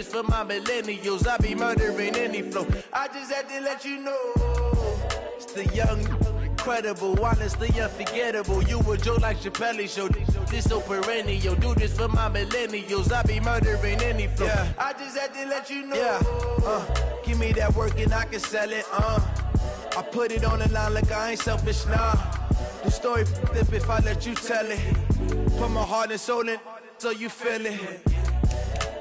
For my millennials, I be murdering any flow. I just had to let you know, it's the young, incredible, honestly unforgettable. You a Joe like Chappelle show. This so perennial. Do this for my millennials. I be murdering any flow. Yeah. I just had to let you know. Yeah. Give me that work and I can sell it. I put it on the line like I ain't selfish, nah. The story flip if I let you tell it. Put my heart and soul in so you feel it.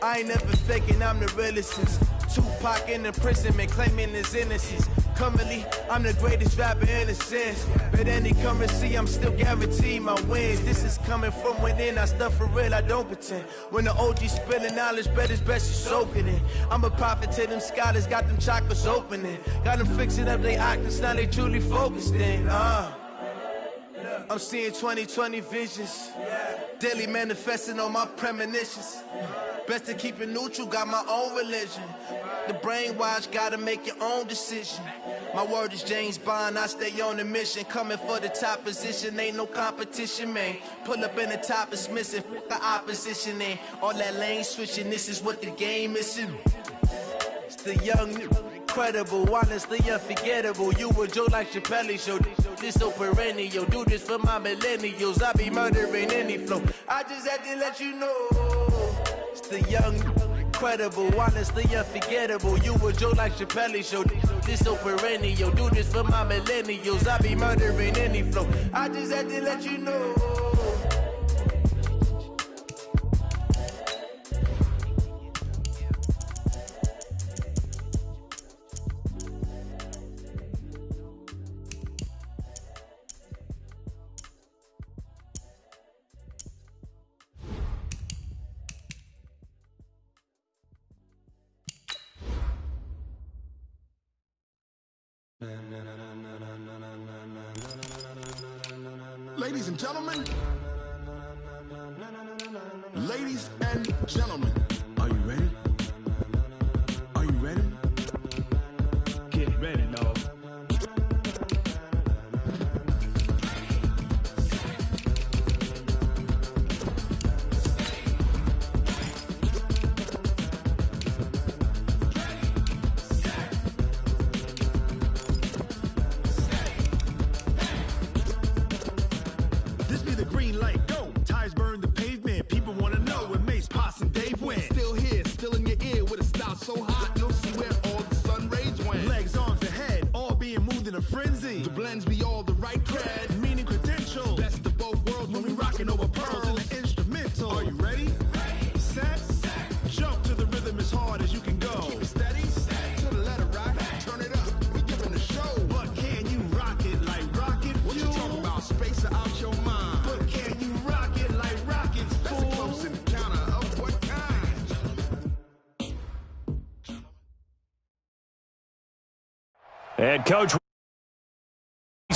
I ain't never faking, I'm the realest since Tupac in imprisonment, claiming his innocence. Currently, I'm the greatest rapper in a sense. But any currency, I'm still guaranteed my wins. This is coming from within, I stuff for real, I don't pretend. When the OG spilling knowledge, bet it's best you soak it in. I'm a prophet to them scholars, got them chakras opening. Got them fixing up their octaves, now they truly focused in. I'm seeing 2020 visions, daily manifesting on my premonitions. Best to keep it neutral, got my own religion. The brainwash, gotta make your own decision. My word is James Bond, I stay on the mission. Coming for the top position, ain't no competition, man. Pull up in the top, it's missing, the opposition ain't. All that lane switching, this is what the game is. It's the young, incredible, honestly unforgettable. You a Joe like Chappelle show. This so perennial. Do this for my millennials. I be murdering any flow. I just had to let you know. It's the young, incredible, honestly unforgettable. You a Joe like Chappelle show. This so perennial. Do this for my millennials. I be murdering any flow. I just had to let you know. Ladies and gentlemen, ladies and gentlemen, are you ready? Are you ready? Get ready, dog. So hot, you'll see where all the sun rays went. Legs, arms, and head, all being moved in a frenzy. The blends be all the right cred, meaning credential. Best of both worlds when we rockin' over pearls in the instrumental. Are you ready? Set, jump to the rhythm as hard as you can go. Keep it steady, to the letter rock, turn it up, we giving a show. But can you rock it like rocket fuel? What you talking about, space or out your mind? But can you rock it like rockets, fool? That's a close encounter of what kind? And Coach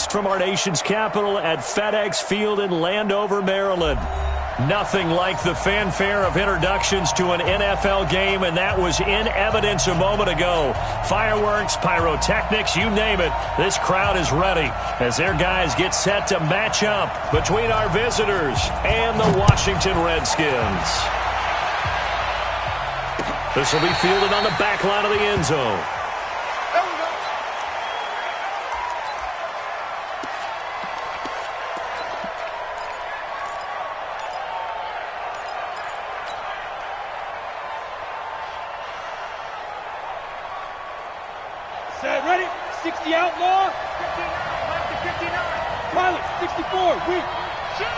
from our nation's capital at FedEx Field in Landover, Maryland. Nothing like the fanfare of introductions to an NFL game, and that was in evidence a moment ago. Fireworks, pyrotechnics, you name it. This crowd is ready as their guys get set to match up between our visitors and the Washington Redskins. This will be fielded on the back line of the end zone. Set, ready? 60 outlaw. 59, Mike to 59. Pilot, 64, weak. Shoot!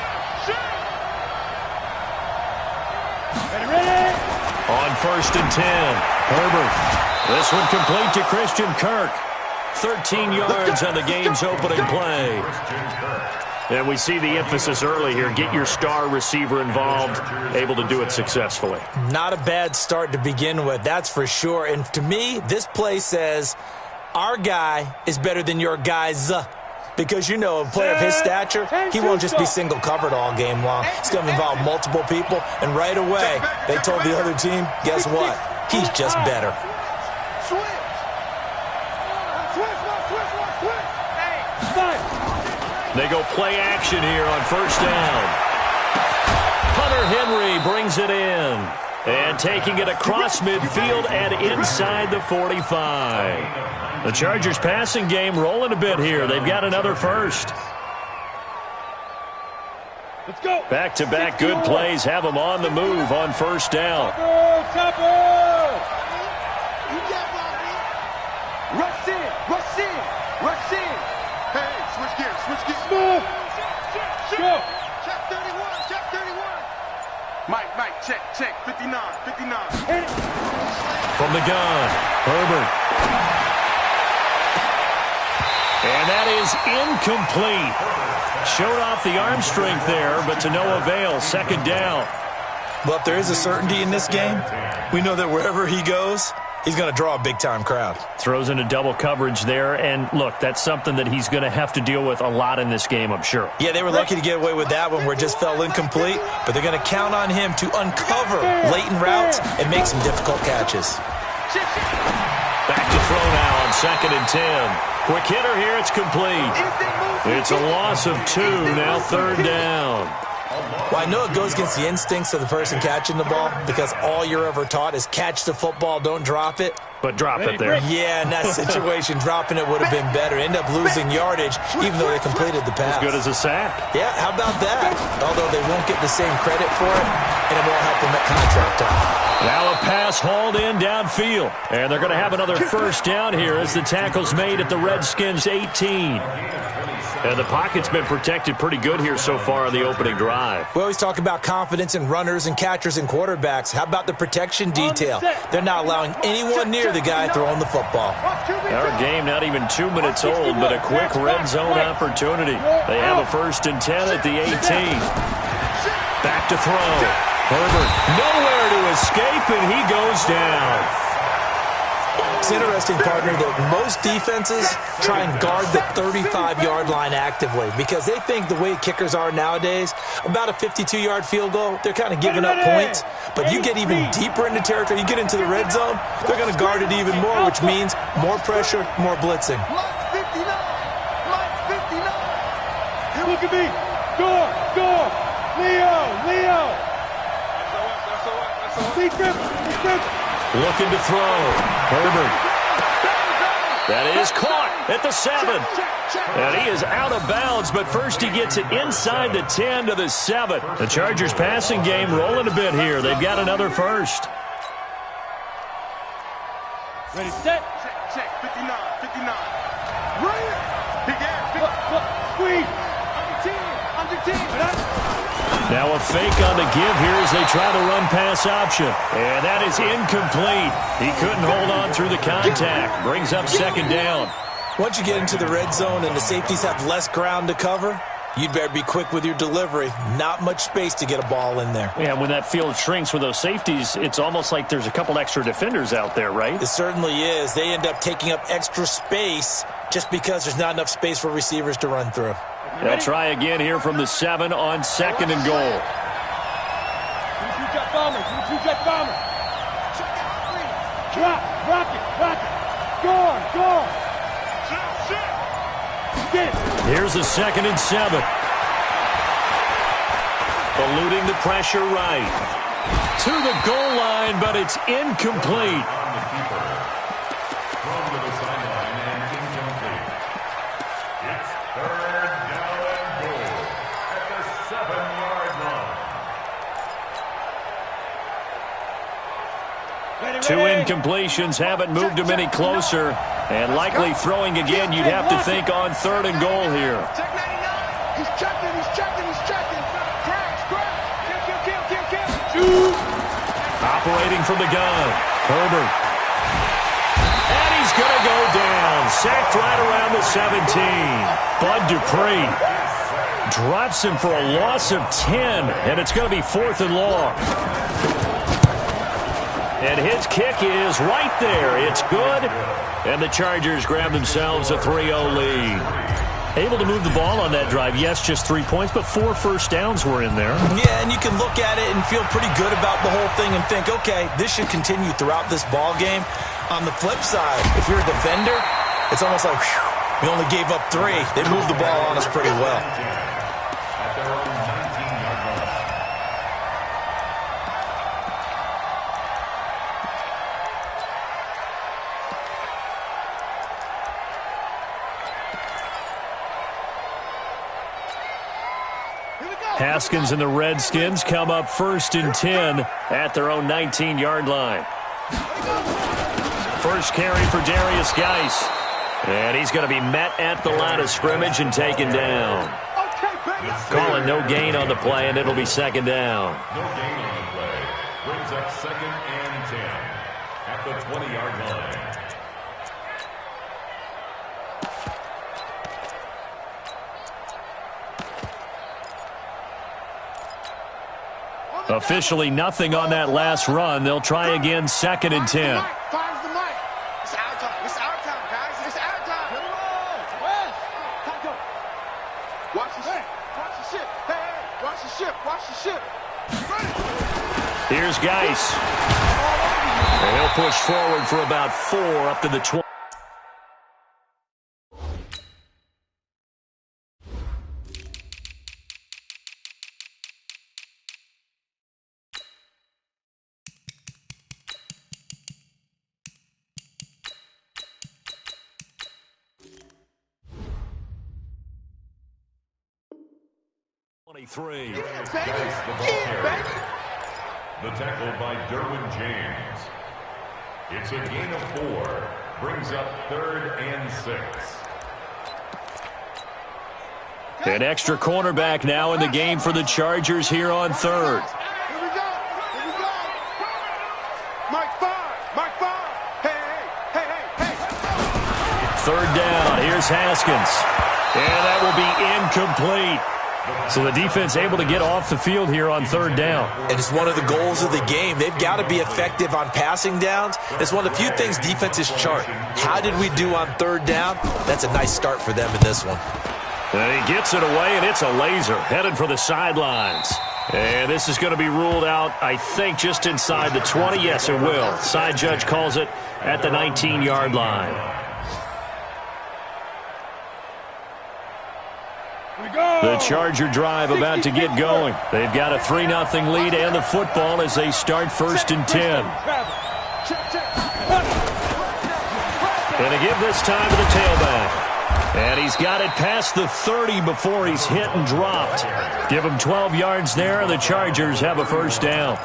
Ready? On 1st and 10, Herbert. This one complete to Christian Kirk. 13 yards on the game's opening play. And we see the emphasis early here. Get your star receiver involved, able to do it successfully. Not a bad start to begin with, that's for sure. And to me, this play says our guy is better than your guys. Because, you know, a player of his stature, he won't just be single covered all game long. It's going to involve multiple people. And right away, they told the other team, guess what? He's just better. They go play action here on 1st down. Hunter Henry brings it in. And taking it across midfield and inside the 45. The Chargers passing game rolling a bit here. They've got another first. Let's go. Back-to-back good plays have them on the move on first down. Topper! Rush in, rush in, rush in. Hey, switch gears, switch gears. Smooth. Go. Check 31, check 31. Mike, check, 59, 59. From the gun, Herbert. And that is incomplete. Showed off the arm strength there, but to no avail. Second down. Well, if there is a certainty in this game, we know that wherever he goes, he's going to draw a big-time crowd. Throws into double coverage there, and look, that's something that he's going to have to deal with a lot in this game, I'm sure. Yeah, they were lucky to get away with that one where it just fell incomplete, but they're going to count on him to uncover latent routes and make some difficult catches. Back to throw now on 2nd and 10. Quick hitter here, it's complete. It's a loss of 2, now 3rd down. Well, I know it goes against the instincts of the person catching the ball because all you're ever taught is catch the football, don't drop it. But drop it there. Yeah, in that situation, dropping it would have been better. End up losing yardage, even though they completed the pass. As good as a sack. Yeah, how about that? Although they won't get the same credit for it, and it won't help them at contract time. Now a pass hauled in downfield. And they're going to have another first down here as the tackle's made at the Redskins' 18. And the pocket's been protected pretty good here so far on the opening drive. We always talk about confidence in runners and catchers and quarterbacks. How about the protection detail? They're not allowing anyone near the guy throwing the football. Our game not even 2 minutes old, but a quick red zone opportunity. They have a 1st and 10 at the 18. Back to throw. Herbert nowhere to escape, and he goes down. It's interesting, partner, that most defenses try and guard the 35-yard line actively because they think the way kickers are nowadays, about a 52-yard field goal, they're kind of giving up points. But you get even deeper into territory, you get into the red zone, they're going to guard it even more, which means more pressure, more blitzing. Look at me. Door. Leo. Looking to throw. Herbert. That is caught at the 7. And he is out of bounds, but first he gets it inside the 10 to the 7. The Chargers passing game rolling a bit here. They've got another first. Ready, set. Check, 59. Right. Big air. Squeeze. Under 10. Now a fake on the give here as they try the run-pass option. And that is incomplete. He couldn't hold on through the contact. Brings up 2nd down. Once you get into the red zone and the safeties have less ground to cover, you'd better be quick with your delivery. Not much space to get a ball in there. Yeah, when that field shrinks with those safeties, it's almost like there's a couple extra defenders out there, right? It certainly is. They end up taking up extra space just because there's not enough space for receivers to run through. They'll try again here from the 7 on 2nd and goal. Two-jet bomber. Drop. Rock it. Go. Get it. Here's the 2nd and 7. Eluding the pressure right. To the goal line, but it's incomplete. Two incompletions haven't moved him any closer. And likely throwing again, you'd have to think on 3rd and goal here. Check 99. He's checking. Shoot. Operating from the gun. Herbert. And he's going to go down. Sacked right around the 17. Bud Dupree drops him for a loss of 10. And it's going to be 4th and long. And his kick is right there. It's good. And the Chargers grab themselves a 3-0 lead. Able to move the ball on that drive. Yes, just 3 points, but 4 first downs were in there. Yeah, and you can look at it and feel pretty good about the whole thing and think, okay, this should continue throughout this ball game. On the flip side, if you're a defender, it's almost like, whew, we only gave up 3. They moved the ball on us pretty well. Haskins and the Redskins come up 1st and 10 at their own 19-yard line. First carry for Darius Geis. And he's going to be met at the line of scrimmage and taken down. Calling no gain on the play, and it'll be 2nd down. No gain on the play. Brings up 2nd and 10 at the 20-yard line. Officially nothing on that last run. They'll try again 2nd and 10. Here's Geis. And he'll push forward for about 4 up to the 20. The tackle by Derwin James. It's a gain of 4. Brings up 3rd and 6. An extra cornerback now in the game for the Chargers here on 3rd. Here we go. Mike 5. Hey. 3rd down. Here's Haskins. And that will be incomplete. So the defense able to get off the field here on 3rd down. And it's one of the goals of the game. They've got to be effective on passing downs. It's one of the few things defenses chart. How did we do on 3rd down? That's a nice start for them in this one. And he gets it away, and it's a laser headed for the sidelines. And this is going to be ruled out, I think, just inside the 20. Yes, it will. Side judge calls it at the 19-yard line. The Charger drive about to get going. They've got a 3-0 lead and the football as they start 1st and 10. And they give this time to the tailback. And he's got it past the 30 before he's hit and dropped. Give him 12 yards there, and the Chargers have a 1st down.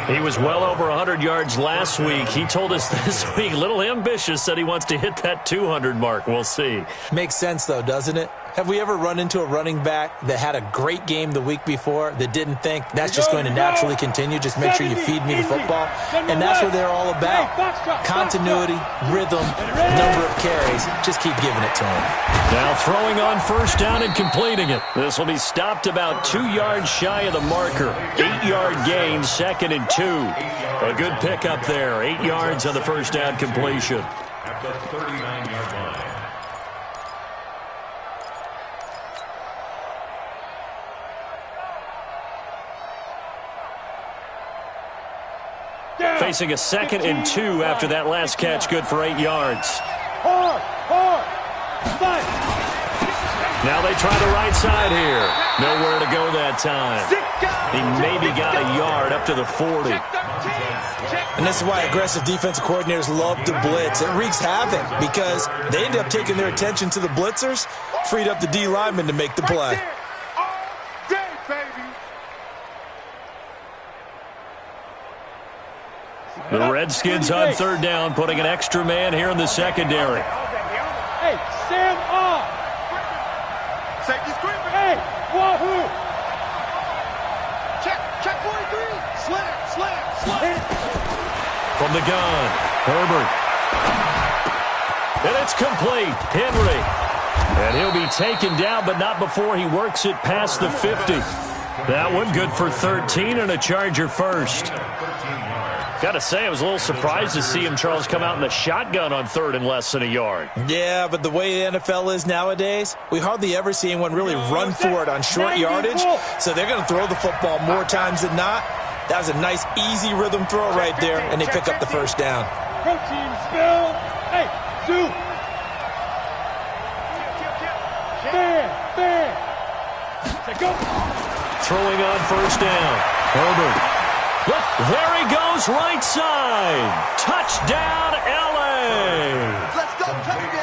He was well over 100 yards last week. He told us this week, a little ambitious, said he wants to hit that 200 mark. We'll see. Makes sense, though, doesn't it? Have we ever run into a running back that had a great game the week before that didn't think that's just going to naturally continue? Just make sure you feed me the football. And that's what they're all about. Continuity, rhythm, number of carries. Just keep giving it to him. Now throwing on 1st down and completing it. This will be stopped about 2 yards shy of the marker. 8-yard gain, 2nd and 2. A good pickup there. 8 yards on the 1st down completion. At the 39-yard line. Facing a 2nd and 2 after that last catch, good for 8 yards. Now they try the right side here. Nowhere to go that time. He maybe got a yard up to the 40. And this is why aggressive defensive coordinators love to blitz. It wreaks havoc because they end up taking their attention to the blitzers, freed up the D lineman to make the play. The Redskins on 3rd down, putting an extra man here in the secondary. Hey, stand up. Safety screaming. Hey, wahoo. Check 43. Slam. From the gun, Herbert. And it's complete. Henry. And he'll be taken down, but not before he works it past the 50. That one good for 13 and a Charger 1st. Got to say, I was a little surprised to see him, Charles, come out in the shotgun on 3rd and less than a yard. Yeah, but the way the NFL is nowadays, we hardly ever see anyone really run for it on short yardage. So they're going to throw the football more times than not. That was a nice, easy rhythm throw right there, and they pick up the 1st down. Protein spill. Hey, Sue. Fair. Go. Throwing on 1st down. Herbert. Look, there he goes, right side. Touchdown, L.A. Let's go,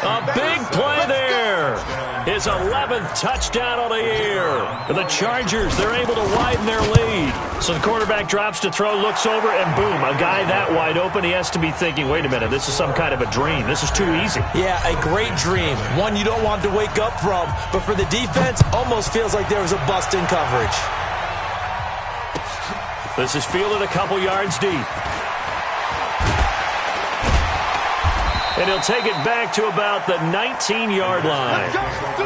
A big play there. his 11th touchdown of the year. The Chargers, they're able to widen their lead. So the quarterback drops to throw, looks over, and boom, a guy that wide open, he has to be thinking, wait a minute, this is some kind of a dream. This is too easy. Yeah, a great dream. One you don't want to wake up from. But for the defense, almost feels like there was a bust in coverage. This is fielded a couple yards deep. And he'll take it back to about the 19-yard line. First and 10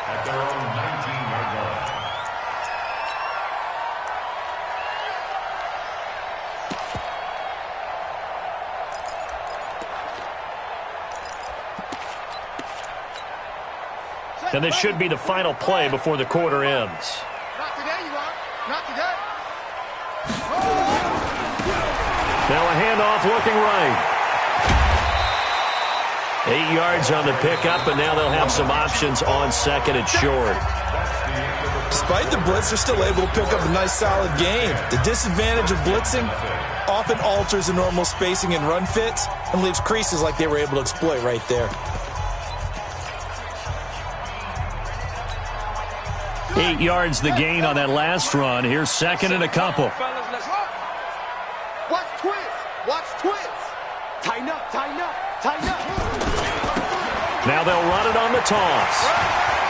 at their own 19-yard line. And this should be the final play before the quarter ends. Not today, you are. Not today. Now a handoff looking right. 8 yards on the pickup, and now they'll have some options on second and short. Despite the blitz, they're still able to pick up a nice, solid gain. The disadvantage of blitzing often alters the normal spacing and run fits and leaves creases like they were able to exploit right there. 8 yards the gain on that last run. Here's second and a couple. Watch twins. Watch twins. Tighten up, tighten up, tighten up. Now they'll run it on the toss.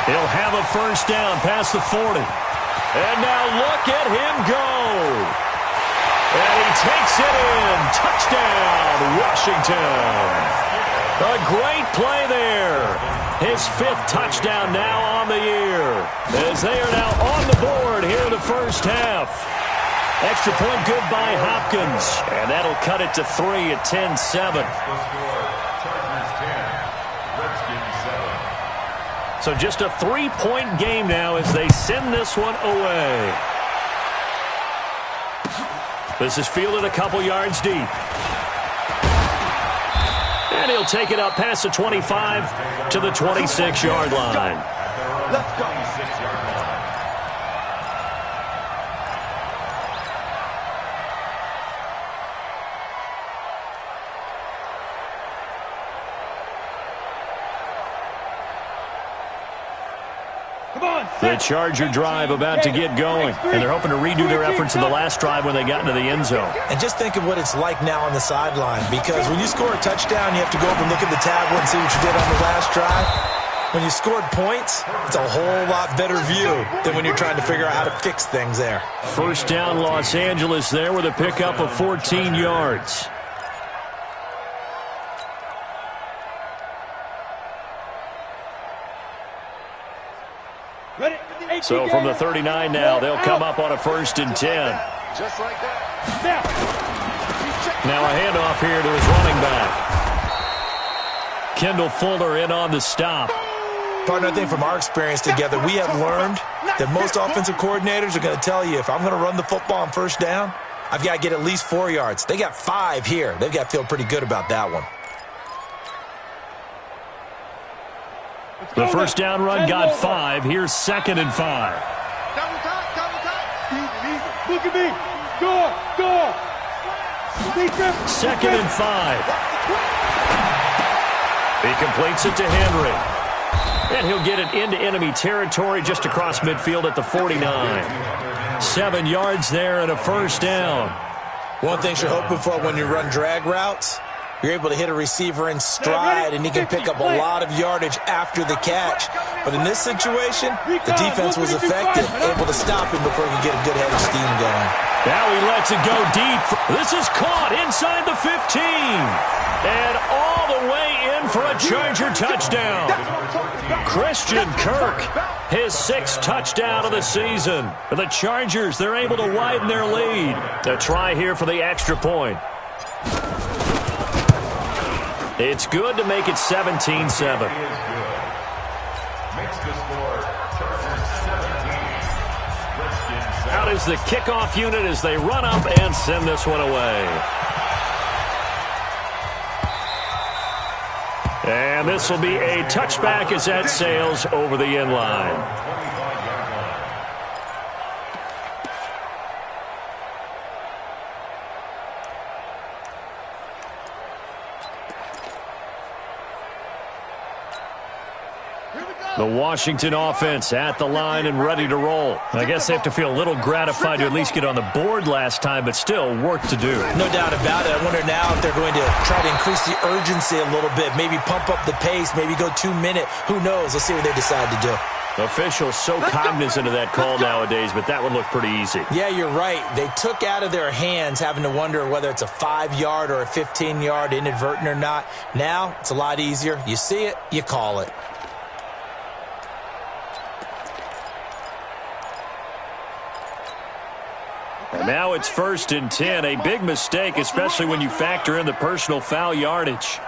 He'll have a first down past the 40. And now look at him go. And he takes it in. Touchdown, Washington. A great play there. His 5th touchdown now on the year. As they are now on the board here in the first half. Extra point good by Hopkins. And that'll cut it to 3 at 10-7. So just a 3-point game now as they send this one away. This is fielded a couple yards deep. And he'll take it up past the 25 to the 26-yard line. Let's go. The Charger drive about to get going, and they're hoping to redo their efforts in the last drive when they got into the end zone. And just think of what it's like now on the sideline, because when you score a touchdown, you have to go up and look at the tablet and see what you did on the last drive. When you scored points, it's a whole lot better view than when you're trying to figure out how to fix things there. First down, Los Angeles there with a pickup of 14 yards. So from the 39 now, they'll come up on a 1st and 10. Just like that. Now a handoff here to his running back. Kendall Fuller in on the stop. Partner, I think from our experience together, we have learned that most offensive coordinators are going to tell you, if I'm going to run the football on first down, I've got to get at least 4 yards. They got 5 here. They've got to feel pretty good about that one. The first down run got 5. Here's 2nd and 5. Double time, double time. Look at me. Go. 2nd and 5. He completes it to Henry. And he'll get it into enemy territory just across midfield at the 49. 7 yards there and a first down. One thing you're hoping for when you run drag routes, you're able to hit a receiver in stride, and he can pick up a lot of yardage after the catch. But in this situation, the defense was effective, able to stop him before he could get a good head of steam going. Now he lets it go deep. This is caught inside the 15. And all the way in for a Charger touchdown. Christian Kirk, his 6th touchdown of the season. For the Chargers, they're able to widen their lead. A try here for the extra point. It's good to make it 17-7. Out is the kickoff unit as they run up and send this one away. And this will be a touchback as that sails over the end line. The Washington offense at the line and ready to roll. I guess they have to feel a little gratified to at least get on the board last time, but still work to do. No doubt about it. I wonder now if they're going to try to increase the urgency a little bit, maybe pump up the pace, maybe go 2 minute. Who knows? Let's see what they decide to do. Officials so cognizant of that call nowadays, but that would look pretty easy. Yeah, you're right. They took out of their hands having to wonder whether it's a 5-yard or a 15-yard, inadvertent or not. Now, it's a lot easier. You see it, you call it. And now it's 1st and 10. A big mistake, especially when you factor in the personal foul yardage.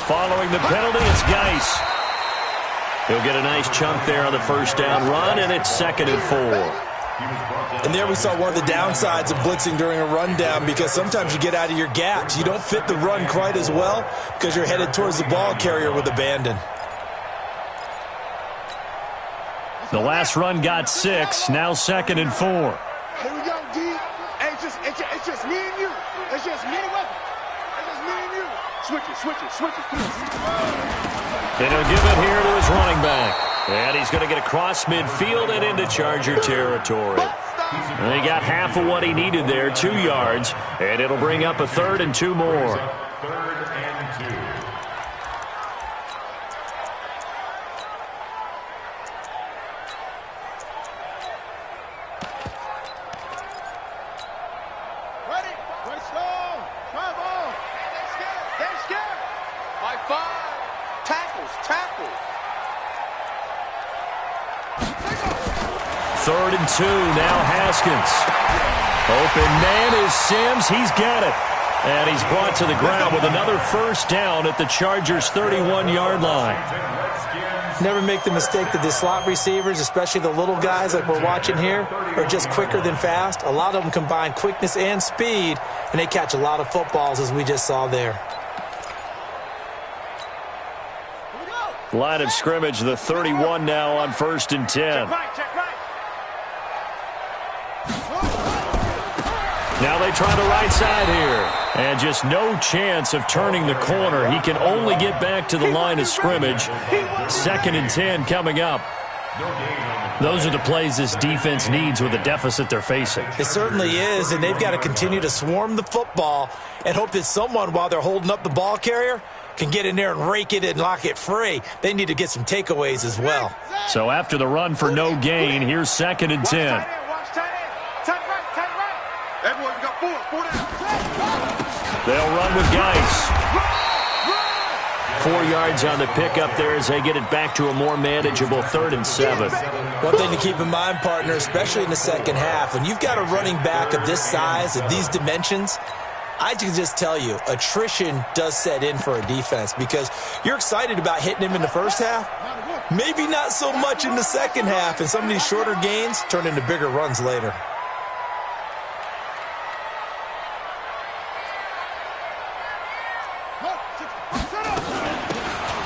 Following the penalty, it's Geis. He'll get a nice chunk there on the first down run, and it's 2nd and 4. And there we saw one of the downsides of blitzing during a rundown, because sometimes you get out of your gaps. You don't fit the run quite as well because you're headed towards the ball carrier with abandon. The last run got 6, now 2nd and 4. Here we go, D. Hey, it's just me and you. It's just me and weapon. It's just me and you. Switch it. And he'll give it here to his running back. And he's going to get across midfield and into Charger territory. And he got half of what he needed there, 2 yards. And it'll bring up a 3rd and 2 more. 3rd and 2. Third and 2, now Haskins. Open man is Sims. He's got it. And he's brought to the ground with another first down at the Chargers' 31-yard line. Never make the mistake that the slot receivers, especially the little guys like we're watching here, are just quicker than fast. A lot of them combine quickness and speed, and they catch a lot of footballs, as we just saw there. Line of scrimmage, the 31 now on 1st and 10. Now they try the right side here. And just no chance of turning the corner. He can only get back to the line of scrimmage. 2nd and 10 coming up. Those are the plays this defense needs with the deficit they're facing. It certainly is, and they've got to continue to swarm the football and hope that someone, while they're holding up the ball carrier, can get in there and rake it and lock it free. They need to get some takeaways as well. So after the run for no gain, here's 2nd and 10. They'll run with Geis. 4 yards on the pickup there as they get it back to a more manageable 3rd and 7. One thing to keep in mind, partner, especially in the second half, when you've got a running back of this size, of these dimensions, I can just tell you, attrition does set in for a defense, because you're excited about hitting him in the first half, maybe not so much in the second half, and some of these shorter gains turn into bigger runs later.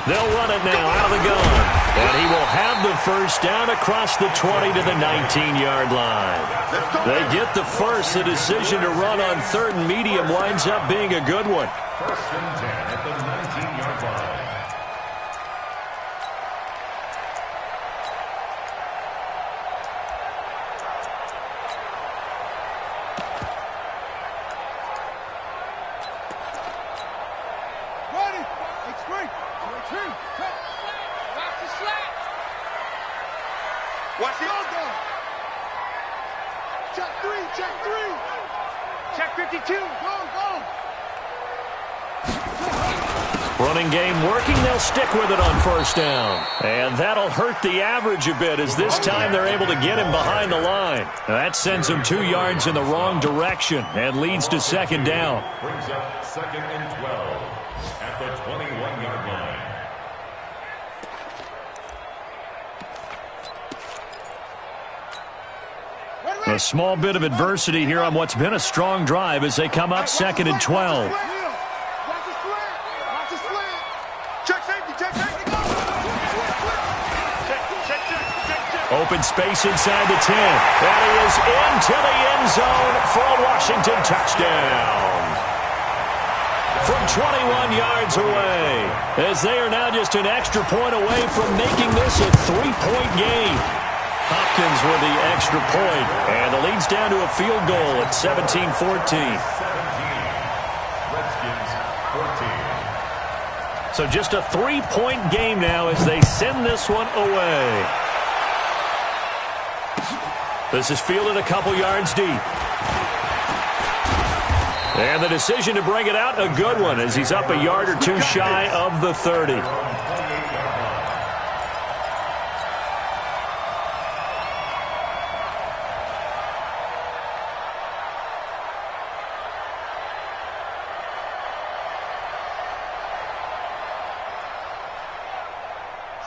They'll run it now out of the gun. And he will have the first down across the 20 to the 19-yard line. They get the first. The decision to run on 3rd and medium winds up being a good one. 1st and 10 at the 19-yard line. Watch it. Check 3. Check 52. Go. Running game working. They'll stick with it on 1st down. And that'll hurt the average a bit, as this time they're able to get him behind the line. That sends him 2 yards in the wrong direction and leads to 2nd down. Brings up 2nd and 12 at the 21-yard line. A small bit of adversity here on what's been a strong drive as they come up 2nd and 12. Open space inside the 10. And he is into the end zone for a Washington touchdown. From 21 yards away, as they are now just an extra point away from making this a 3-point game. Hopkins with the extra point, and the lead's down to a field goal at 17-14. 17. Redskins 14. So just a 3-point game now as they send this one away. This is fielded a couple yards deep. And the decision to bring it out, a good one, as he's up a yard or two shy of the 30.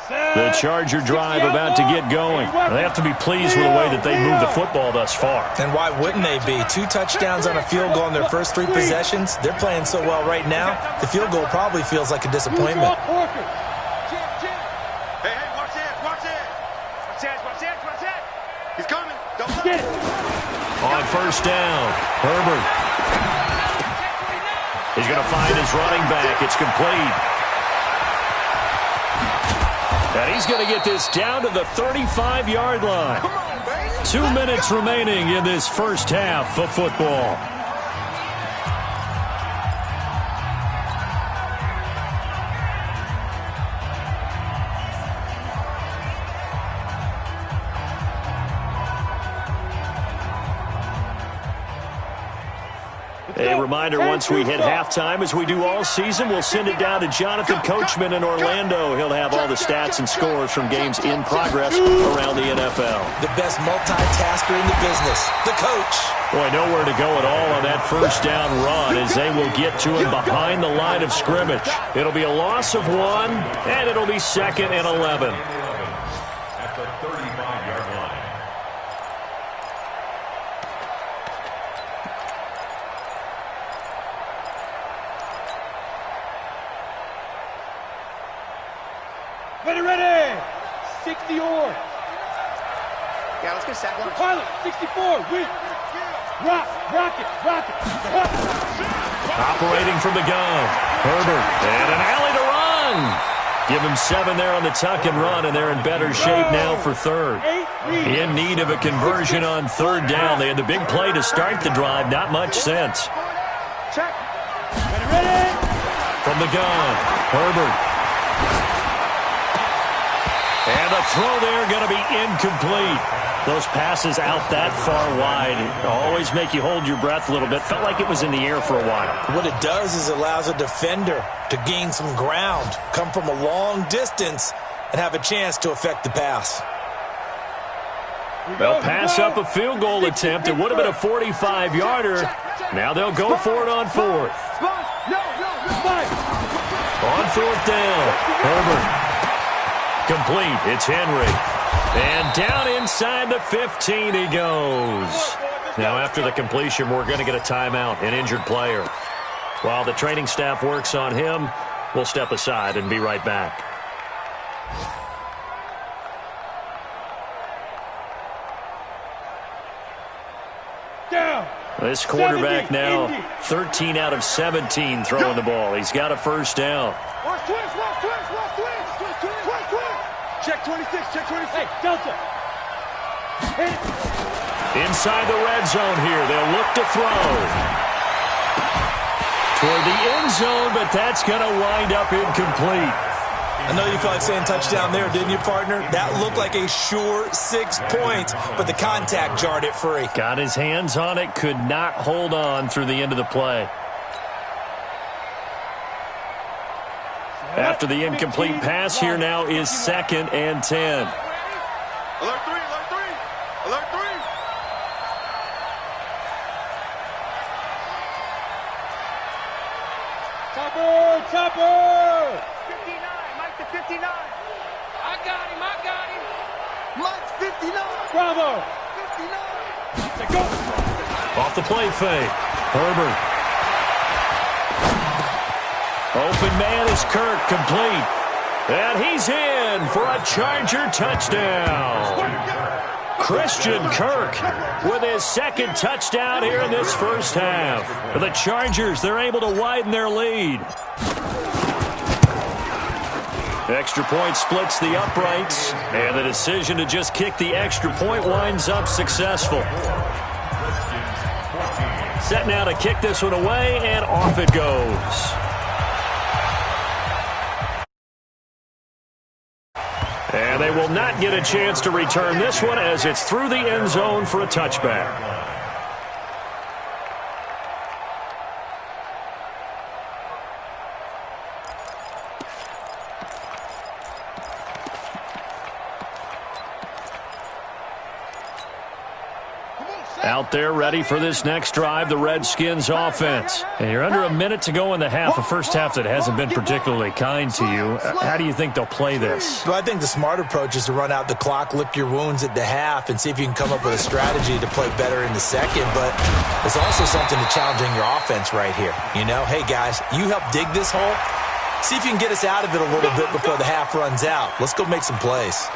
The Charger drive about to get going. They have to be pleased with the way that they moved the football thus far. And why wouldn't they be? 2 touchdowns on a field goal in their first 3 possessions. They're playing so well right now, the field goal probably feels like a disappointment. Hey, watch it, watch it. Watch it, watch it, watch it. He's coming. Don't get it. On first down, Herbert. He's going to find his running back. It's complete. And he's going to get this down to the 35-yard line. 2 minutes remaining in this first half of football. A reminder, once we hit halftime, as we do all season, we'll send it down to Jonathan Coachman in Orlando. He'll have all the stats and scores from games in progress around the NFL. The best multitasker in the business, the coach. Boy, nowhere to go at all on that first down run as they will get to him behind the line of scrimmage. It'll be a loss of 1, and it'll be 2nd and 11. At the 35-yard line. Ready. 60 or. Yeah, let's get a sack lunch. Pilot, 64. Win. Rocket. Operating from the gun. Herbert. And an alley to run. Give him 7 there on the tuck and run, and they're in better shape now for third. In need of a conversion on third down. They had the big play to start the drive. Not much sense. Check. Ready. From the gun. Herbert. And the throw there going to be incomplete. Those passes out that far wide always make you hold your breath a little bit. Felt like it was in the air for a while. What it does is it allows a defender to gain some ground, come from a long distance, and have a chance to affect the pass. They'll pass up a field goal attempt. It would have been a 45-yarder. Now they'll go for it on fourth. On fourth down, Herbert. Complete. It's Henry. And down inside the 15 he goes. Now after the completion, we're going to get a timeout, an injured player. While the training staff works on him, we'll step aside and be right back. Down. This quarterback now 13 out of 17 throwing the ball. He's got a first down. Watch twist. Check 26, check 26. Hey, Delta. Hit it. Inside the red zone here. They'll look to throw. Toward the end zone, but that's going to wind up incomplete. I know you felt like saying touchdown there, didn't you, partner? That looked like a sure 6 points, but the contact jarred it free. Got his hands on it, could not hold on through the end of the play. After the incomplete pass, here now is 2nd and 10. Alert 3. Topper. 59, Mike to 59. I got him. Mike's 59. Bravo. 59. Go. Off the play fake. Herbert. Open man is Kirk, complete. And he's in for a Charger touchdown. Christian Kirk with his second touchdown here in this first half. The Chargers, they're able to widen their lead. Extra point splits the uprights, and the decision to just kick the extra point winds up successful. Set now to kick this one away, and off it goes. And they will not get a chance to return this one as it's through the end zone for a touchback. Out there ready for this next drive, the Redskins offense. And you're under a minute to go in the half, a first half that hasn't been particularly kind to you. How do you think they'll play this? Well, I think the smart approach is to run out the clock, lick your wounds at the half, and see if you can come up with a strategy to play better in the second. But there's also something to challenging your offense right here. You know, hey, guys, you help dig this hole. See if you can get us out of it a little bit before the half runs out. Let's go make some plays.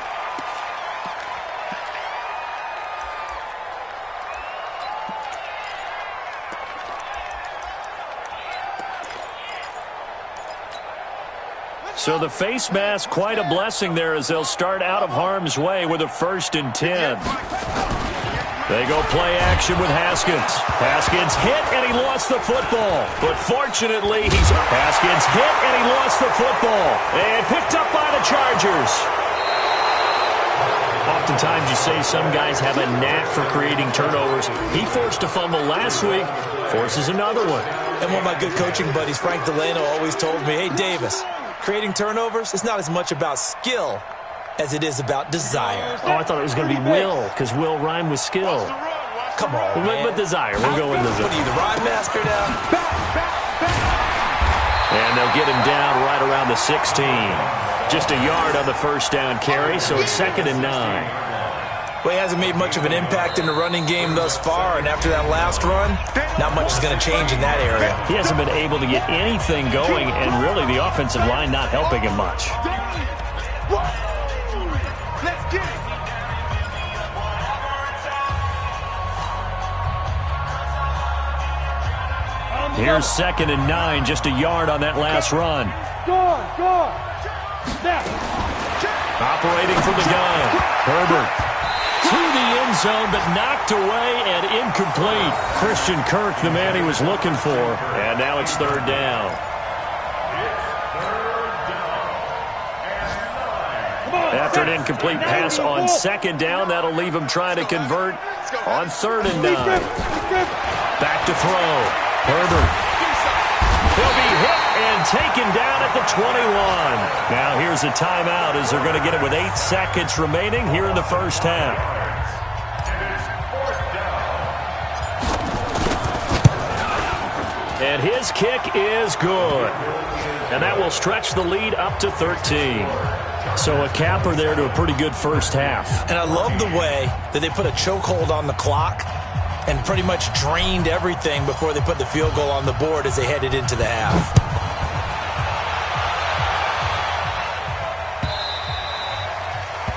So the face mask, quite a blessing there as they'll start out of harm's way with a 1st and 10. They go play action with Haskins. Haskins hit and he lost the football. But fortunately, Haskins hit and he lost the football. And picked up by the Chargers. Oftentimes you say some guys have a knack for creating turnovers. He forced a fumble last week, forces another one. And one of my good coaching buddies, Frank Delano, always told me, hey, Davis, creating turnovers is not as much about skill as it is about desire. Oh, I thought it was going to be will, because will rhyme with skill. Come on, man. With desire. We'll go with desire. What are you, the rhyme master now? And they'll get him down right around the 16. Just a yard on the first down carry, so it's 2nd and 9. Well, he hasn't made much of an impact in the running game thus far, and after that last run, not much is going to change in that area. He hasn't been able to get anything going, and really the offensive line not helping him much. Here's 2nd and 9, just a yard on that last run. Operating from the gun, Herbert. To the end zone, but knocked away and incomplete. Christian Kirk, the man he was looking for. And now it's 3rd down. After an incomplete pass on 2nd down, that'll leave him trying to convert on 3rd and 9. Back to throw. Herbert. He'll be hit and taken down at the 21. Now here's a timeout as they're going to get it with 8 seconds remaining here in the first half. And his kick is good. And that will stretch the lead up to 13. So a capper there to a pretty good first half. And I love the way that they put a chokehold on the clock and pretty much drained everything before they put the field goal on the board as they headed into the half.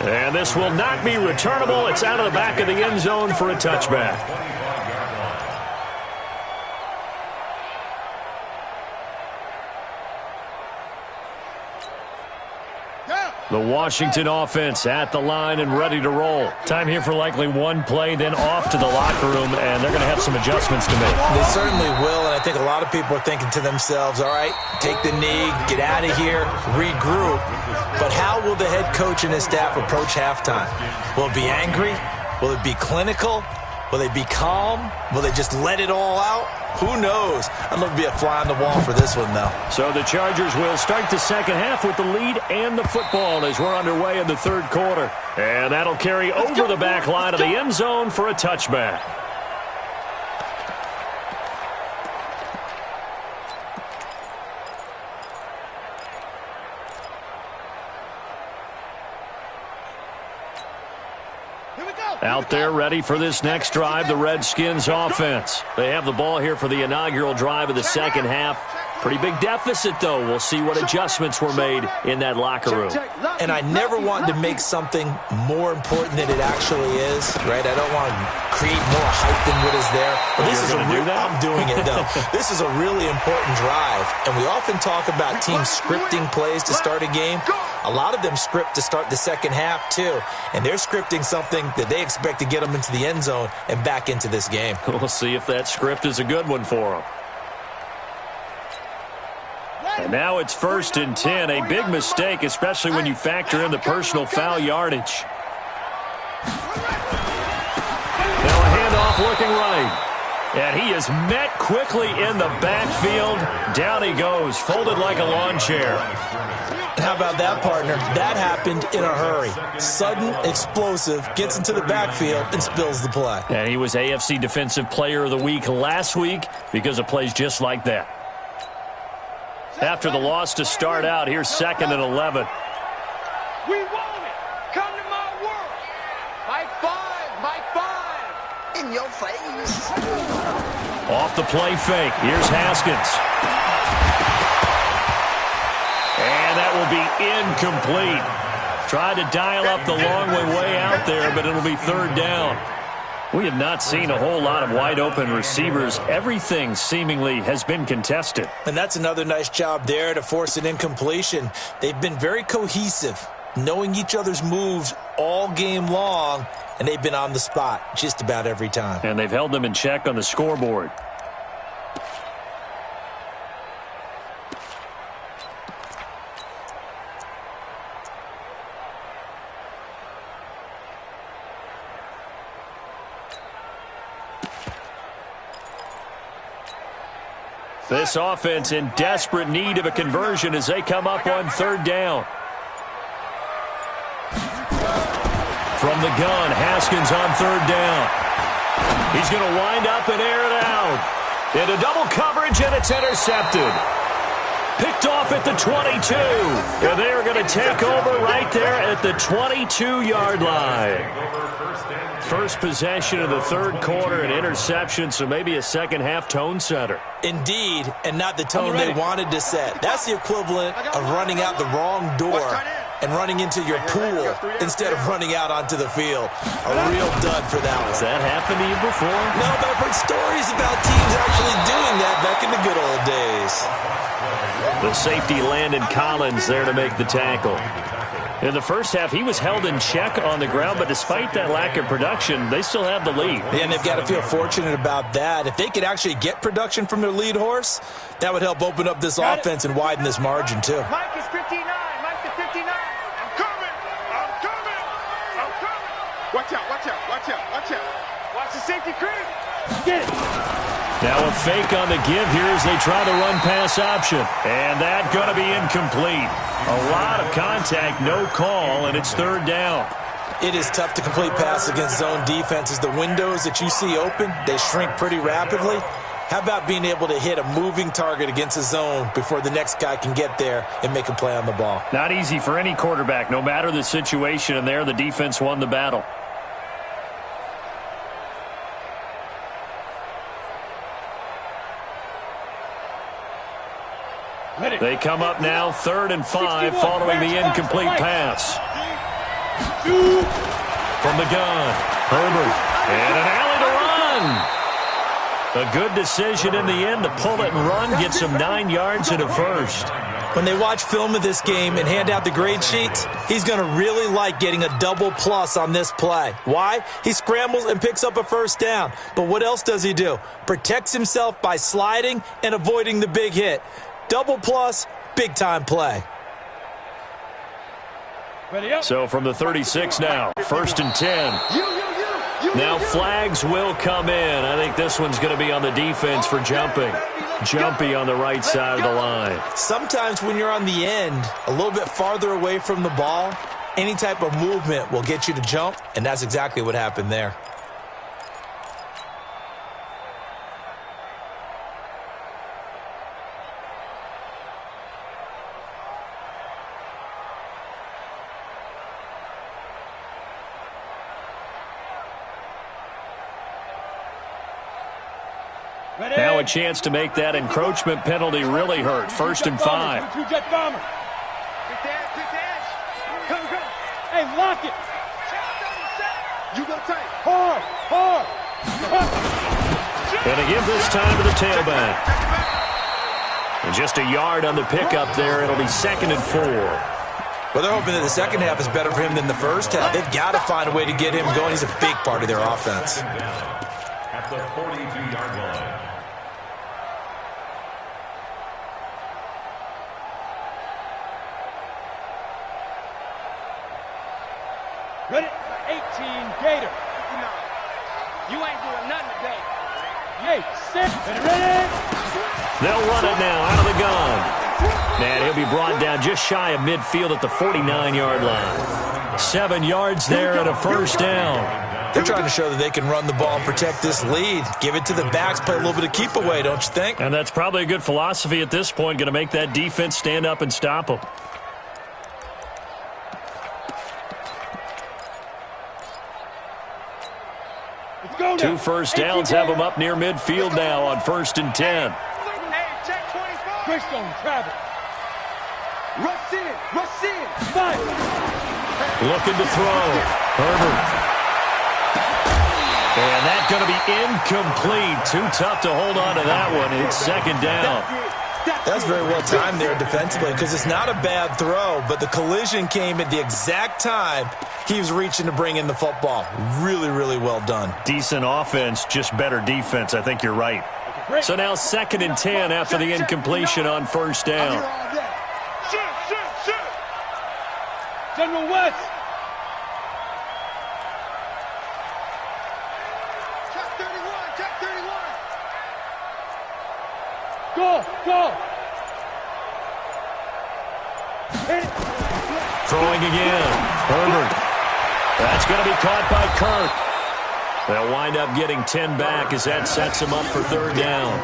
And this will not be returnable. It's out of the back of the end zone for a touchback. The Washington offense at the line and ready to roll. Time here for likely one play, then off to the locker room, and they're going to have some adjustments to make. They certainly will, and I think a lot of people are thinking to themselves, all right, take the knee, get out of here, regroup. But how will the head coach and his staff approach halftime? Will it be angry? Will it be clinical? Will they be calm? Will they just let it all out? Who knows? I'd love to be a fly on the wall for this one, though. So the Chargers will start the second half with the lead and the football as we're underway in the 3rd quarter. And that'll carry over the back line of the end zone for a touchback. Out there ready for this next drive, the Redskins offense. They have the ball here for the inaugural drive of the second half. Pretty big deficit, though. We'll see what adjustments were made in that locker room. And I never want to make something more important than it actually is, right? I don't want to create more hype than what is there. But this is I'm doing it, though. This is a really important drive. And we often talk about teams scripting plays to start a game. A lot of them script to start the second half, too. And they're scripting something that they expect to get them into the end zone and back into this game. We'll see if that script is a good one for them. And now it's 1st and 10. A big mistake, especially when you factor in the personal foul yardage. Now a handoff looking right. And he is met quickly in the backfield. Down he goes, folded like a lawn chair. How about that, partner? That happened in a hurry. Sudden, explosive, gets into the backfield and spills the play. And he was AFC Defensive Player of the Week last week because of plays just like that. After the loss to start out, here's 2nd and 11. We want it. Come to my world. Mike 5. In your face. Off the play fake. Here's Haskins. And that will be incomplete. Tried to dial up the long way out there, but it'll be 3rd down. We have not seen a whole lot of wide-open receivers. Everything seemingly has been contested. And that's another nice job there to force an incompletion. They've been very cohesive, knowing each other's moves all game long, and they've been on the spot just about every time. And they've held them in check on the scoreboard. This offense in desperate need of a conversion as they come up on 3rd down. From the gun, Haskins on 3rd down. He's going to wind up and air it out. Into double coverage, and it's intercepted. Picked off at the 22. And they are going to take over right there at the 22-yard line. First possession of the 3rd quarter, an interception, so maybe a second-half tone setter. Indeed, and not the tone they wanted to set. That's the equivalent of running out the wrong door and running into your pool instead of running out onto the field. A real dud for that one. Has that happened to you before? No, but I've heard stories about teams actually doing that back in the good old days. The safety Landon Collins there to make the tackle. In the first half, he was held in check on the ground, but despite that lack of production, they still have the lead. And they've got to feel fortunate about that. If they could actually get production from their lead horse, that would help open up this offense and widen this margin, too. Mike is 59. Mike is 59. I'm coming. Watch out. Watch the safety crew. Get it. Now a fake on the give here as they try the run-pass option. And that going to be incomplete. A lot of contact, no call, and it's 3rd down. It is tough to complete pass against zone defenses. The windows that you see open, they shrink pretty rapidly. How about being able to hit a moving target against a zone before the next guy can get there and make a play on the ball? Not easy for any quarterback, no matter the situation, and there the defense won the battle. They come up now 3rd and 5 following the incomplete pass. From the gun, Herbert, and an alley to run. A good decision in the end to pull it and run, get some 9 yards and a first. When they watch film of this game and hand out the grade sheets, he's going to really like getting a double plus on this play. Why? He scrambles and picks up a 1st down. But what else does he do? Protects himself by sliding and avoiding the big hit. Double plus, big-time play. So from the 36 now, 1st and 10. Now flags will come in. I think this one's going to be on the defense for jumping. Jumpy on the right side of the line. Sometimes when you're on the end, a little bit farther away from the ball, any type of movement will get you to jump, and that's exactly what happened there. Now a chance to make that encroachment penalty really hurt. 1st and 5. Hey, lock it. You go tight. Hard. And a give this time to the tailback. And just a yard on the pickup there. It'll be 2nd and 4. Well, they're hoping that the second half is better for him than the first half. They've got to find a way to get him going. He's a big part of their offense. At the 42-yard line. Ready? 18, Gator. You ain't doing nothing today. Hey, sit. Ready? They'll run it now out of the gun. And he'll be brought down just shy of midfield at the 49-yard line. 7 yards there and a 1st down. They're trying to show that they can run the ball and protect this lead. Give it to the backs, play a little bit of keep away, don't you think? And that's probably a good philosophy at this point, going to make that defense stand up and stop them. Let's go now. 2 first downs have them up near midfield now on 1st and 10. Hey, check 24. Christone travel. Rush in. 5. Looking to throw. Herbert. And that's going to be incomplete. Too tough to hold on to that one. It's 2nd down. That's very well timed there defensively because it's not a bad throw, but the collision came at the exact time he was reaching to bring in the football. Really, really well done. Decent offense, just better defense. I think you're right. So now 2nd and 10 after the incompletion on 1st down. Shoot. General West. Check 31. Go. Hit it. Throwing again. Herbert. That's going to be caught by Kirk. They'll wind up getting 10 back as that sets them up for 3rd down.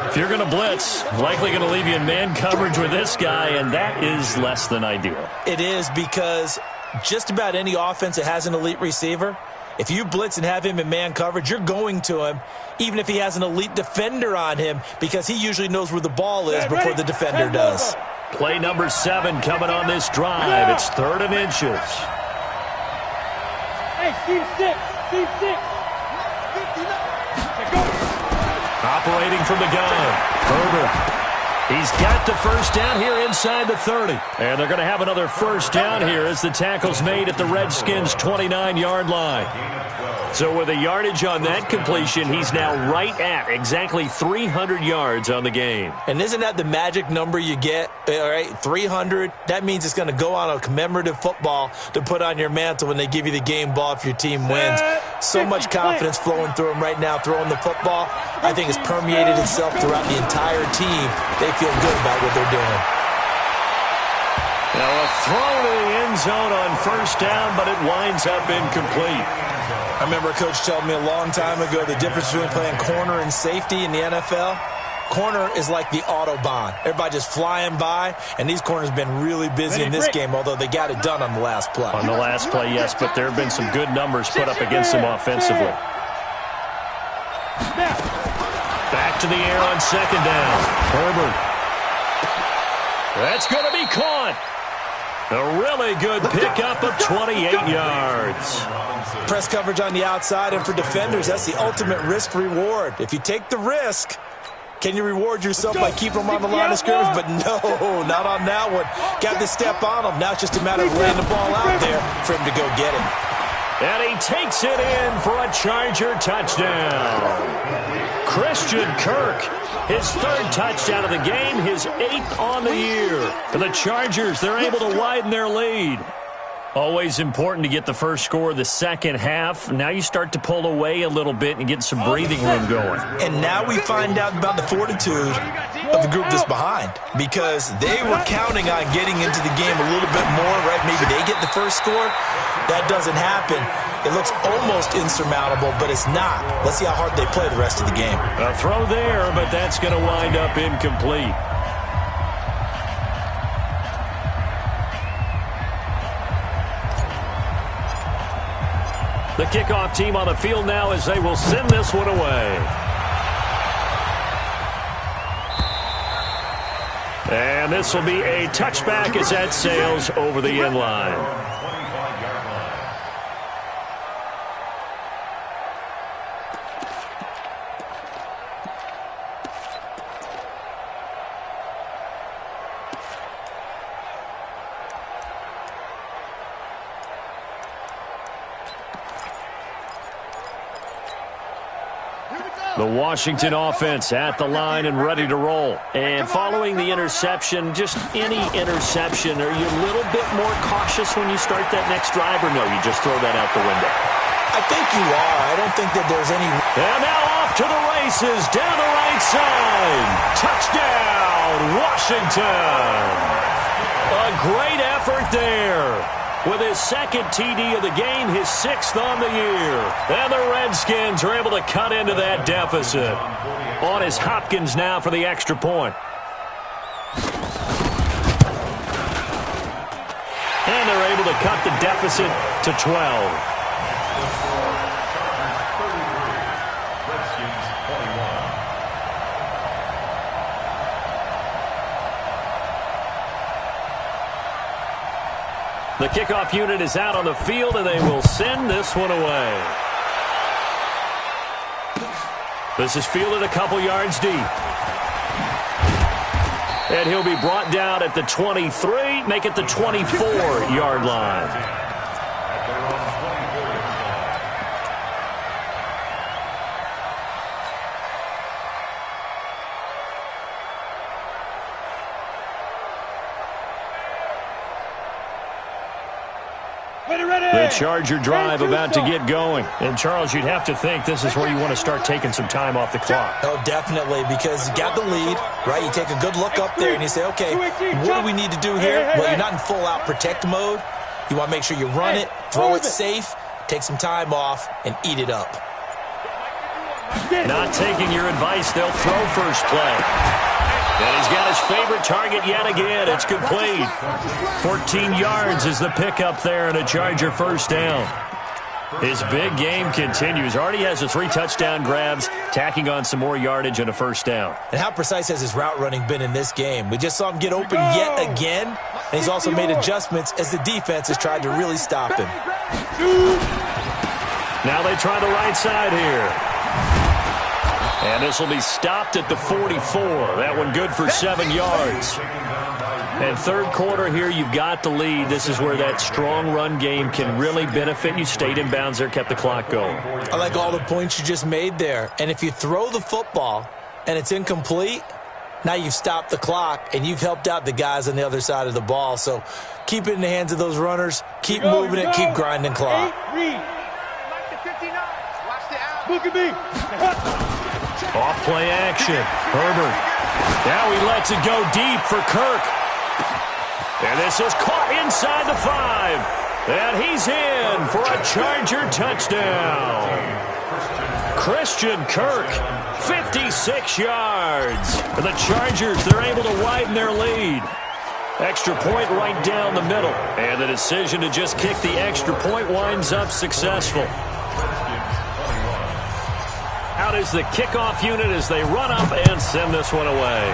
If you're going to blitz, likely going to leave you in man coverage with this guy, and that is less than ideal. It is because just about any offense that has an elite receiver, if you blitz and have him in man coverage, you're going to him, even if he has an elite defender on him, because he usually knows where the ball is before the defender does. Play number 7 coming on this drive. It's 3rd and inches. Hey, C6. Operating from the gun. Herbert. He's got the 1st down here inside the 30. And they're going to have another 1st down here as the tackle's made at the Redskins' 29-yard line. So with a yardage on that completion, he's now right at exactly 300 yards on the game. And isn't that the magic number you get? All right, 300. That means it's going to go on a commemorative football to put on your mantle when they give you the game ball if your team wins. So much confidence flowing through him right now throwing the football. I think it's permeated itself throughout the entire team. They feel good about what they're doing. Now a throw to the end zone on 1st down, but it winds up incomplete. I remember a coach telling me a long time ago the difference between playing corner and safety in the NFL. Corner is like the Autobahn. Everybody just flying by, and these corners have been really busy in this game, although they got it done on the last play. On the last play, yes, but there have been some good numbers put up against them offensively. Back to the air on 2nd down. Herbert. That's going to be caught. A really good pickup of 28 yards. Press coverage on the outside, and for defenders, that's the ultimate risk-reward. If you take the risk, can you reward yourself by keeping them on the line of scrimmage? But no, not on that one. Got to step on them. Now it's just a matter of laying the ball out there for him to go get it. And he takes it in for a Charger touchdown. Christian Kirk, his 3rd touchdown of the game, his 8th on the year. For the Chargers, they're able to widen their lead. Always important to get the first score of the second half. Now you start to pull away a little bit and get some breathing room going. And now we find out about the fortitude of the group that's behind, because they were counting on getting into the game a little bit more, right? Maybe they get the first score. That doesn't happen. It looks almost insurmountable, but it's not. Let's see how hard they play the rest of the game. A throw there, but that's going to wind up incomplete. The kickoff team on the field now as they will send this one away. And this will be a touchback as that sails over the end line. The Washington offense at the line and ready to roll. And following the interception, just any interception, are you a little bit more cautious when you start that next drive, or no, you just throw that out the window? I think you are. I don't think that there's any... And now off to the races, down the right side. Touchdown, Washington. A great effort there. With his second TD of the game, his 6th on the year. And the Redskins are able to cut into that deficit. On is Hopkins now for the extra point. And they're able to cut the deficit to 12. The kickoff unit is out on the field, and they will send this one away. This is fielded a couple yards deep. And he'll be brought down at the 23, make it the 24-yard line. The Charger drive about to get going. And, Charles, you'd have to think this is where you want to start taking some time off the clock. Oh, definitely, because you got the lead, right? You take a good look up there and you say, okay, what do we need to do here? Well, you're not in full-out protect mode. You want to make sure you run it, throw it safe, take some time off, and eat it up. Not taking your advice, they'll throw first play. And he's got his favorite target yet again. It's complete. 14 yards is the pickup there and a Charger first down. His big game continues. Already has the 3 touchdown grabs, tacking on some more yardage and a first down. And how precise has his route running been in this game? We just saw him get open yet again, and he's also made adjustments as the defense has tried to really stop him. Now they try the right side here. And this will be stopped at the 44. That one good for 7 yards. And third quarter here, you've got the lead. This is where that strong run game can really benefit you. Stayed in bounds there, kept the clock going. I like all the points you just made there. And if you throw the football and it's incomplete, now you've stopped the clock and you've helped out the guys on the other side of the ball. So keep it in the hands of those runners. Keep moving it. Keep grinding clock. Look at me. Off play action. Herbert. Now he lets it go deep for Kirk. And this is caught inside the 5. And he's in for a Charger touchdown. Christian Kirk, 56 yards. And the Chargers, they're able to widen their lead. Extra point right down the middle. And the decision to just kick the extra point winds up successful. Out is the kickoff unit as they run up and send this one away.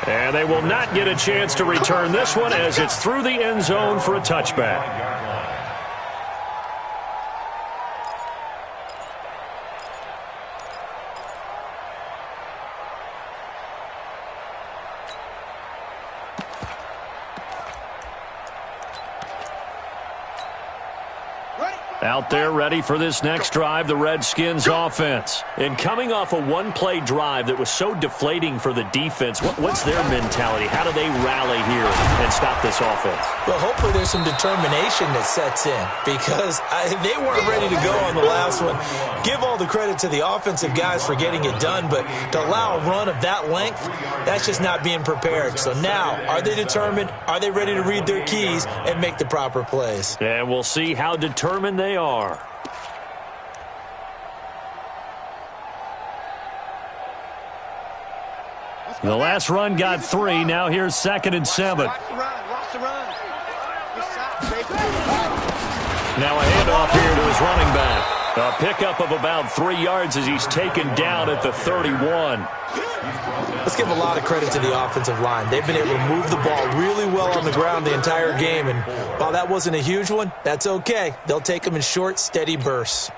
And they will not get a chance to return this one as it's through the end zone for a touchback. Out there ready for this next drive, the Redskins offense. And coming off a one-play drive that was so deflating for the defense, what's their mentality? How do they rally here and stop this offense? Well, hopefully there's some determination that sets in because they weren't ready to go on the last one. Give all the credit to the offensive guys for getting it done, but to allow a run of that length, that's just not being prepared. So now, are they determined? Are they ready to read their keys and make the proper plays? And we'll see how determined they are. The last run got 3. Now here's 2nd and 7. Watch the run. Now a handoff here to his running back. A pickup of about 3 yards as he's taken down at the 31. Let's give a lot of credit to the offensive line. They've been able to move the ball really well on the ground the entire game, and while that wasn't a huge one, that's okay. They'll take them in short, steady bursts.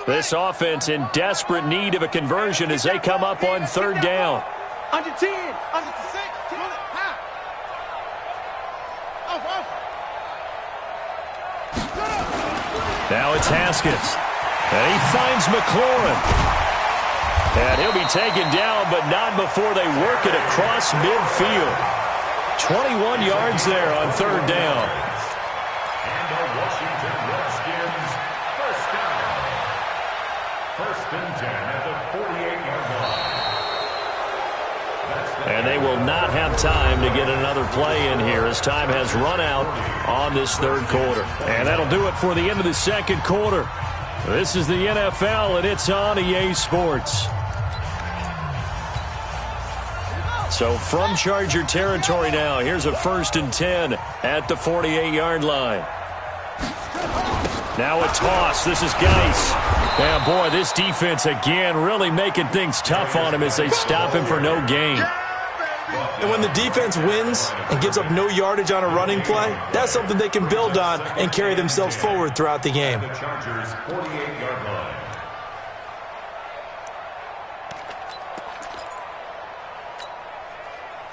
This offense in desperate need of a conversion as they come up on 3rd down. Under 10, under 6, Now it's Haskins. And he finds McLaurin. And he'll be taken down, but not before they work it across midfield. 21 yards there on 3rd down. And the Washington Redskins, first down. 1st and 10 at the 48-yard line. And they will not have time to get another play in here as time has run out on this 3rd quarter. And that'll do it for the end of the 2nd quarter. This is the NFL, and it's on EA Sports. So from Charger territory now, here's a 1st and 10 at the 48-yard line. Now a toss. This is Geis. And boy, this defense again really making things tough on him as they stop him for no gain. And when the defense wins and gives up no yardage on a running play, that's something they can build on and carry themselves forward throughout the game. The Chargers' 48-yard line.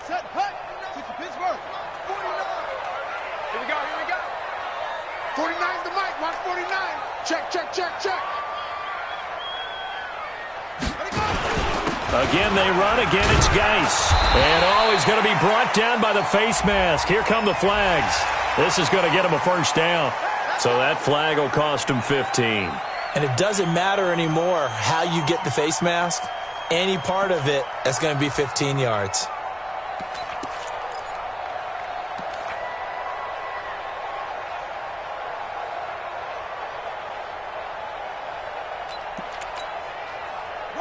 set, hut, to Pittsburgh. 49. Here we go, here we go. 49's the mic, watch 49. Check, check, check, check. Again, they run. Again, it's Geis. And, he's going to be brought down by the face mask. Here come the flags. This is going to get him a 1st down. So that flag will cost him 15. And it doesn't matter anymore how you get the face mask. Any part of it is going to be 15 yards.